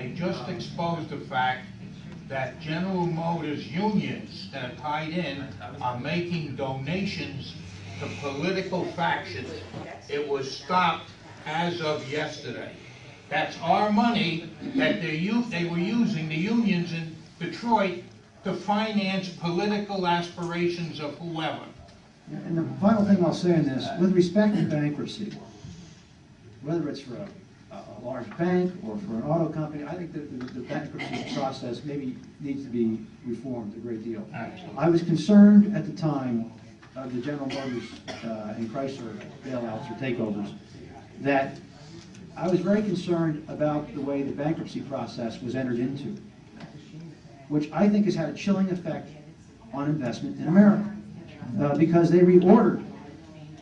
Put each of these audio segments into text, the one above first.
They just exposed the fact that General Motors unions that are tied in are making donations to political factions. It was stopped as of yesterday. That's our money that they were using, the unions in Detroit, to finance political aspirations of whoever. And the final thing I'll say on this, with respect to bankruptcy, whether it's for a large bank or for an auto company, I think that the bankruptcy process maybe needs to be reformed a great deal. Absolutely. I was concerned at the time of the General Motors and Chrysler bailouts or takeovers that I was very concerned about the way the bankruptcy process was entered into, which I think has had a chilling effect on investment in America. Because they reordered.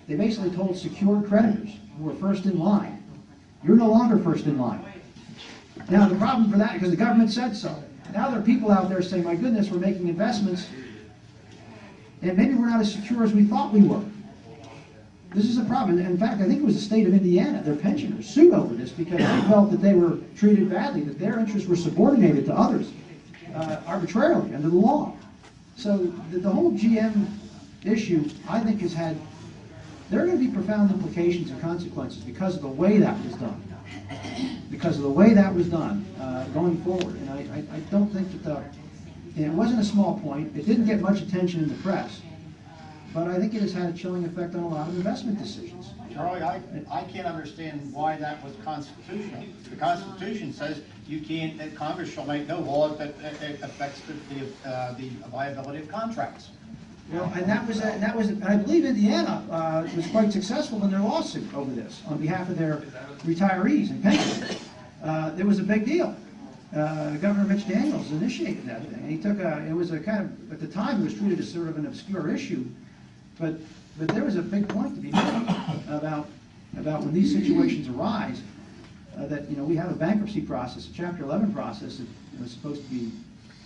They basically told secured creditors who were first in line, you're no longer first in line. Now the problem for that, because the government said so, now there are people out there saying, my goodness, we're making investments, and maybe we're not as secure as we thought we were. This is a problem. In fact, I think it was the state of Indiana, their pensioners sued over this because they felt that they were treated badly, that their interests were subordinated to others arbitrarily under the law. So the whole GM issue, I think, has had, there are going to be profound implications and consequences because of the way that was done. Because of the way that was done going forward. And I don't think that, and it wasn't a small point, it didn't get much attention in the press, but I think it has had a chilling effect on a lot of investment decisions. Charlie, I can't understand why that was constitutional. The Constitution says you can't, that Congress shall make no law that affects the viability of contracts. Well, and I believe Indiana was quite successful in their lawsuit over this on behalf of their retirees and pensioners. There was a big deal. Governor Mitch Daniels initiated that thing. He took it was a kind of, at the time, it was treated as sort of an obscure issue, but there was a big point to be made about when these situations arise, that we have a bankruptcy process, a Chapter 11 process that was supposed to be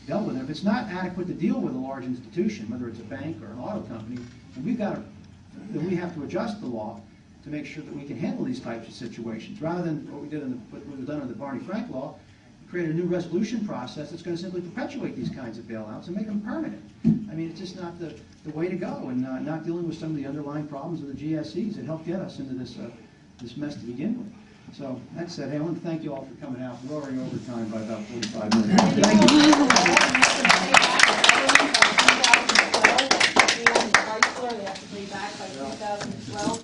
dealt with. And if it's not adequate to deal with a large institution, whether it's a bank or an auto company, then we have to adjust the law to make sure that we can handle these types of situations. Rather than what was done in the Barney Frank law, create a new resolution process that's going to simply perpetuate these kinds of bailouts and make them permanent. I mean, it's just not the way to go, and not dealing with some of the underlying problems of the GSEs that helped get us into this mess to begin with. So that said, hey, I want to thank you all for coming out. We're already over time by about 45 minutes. Thank you.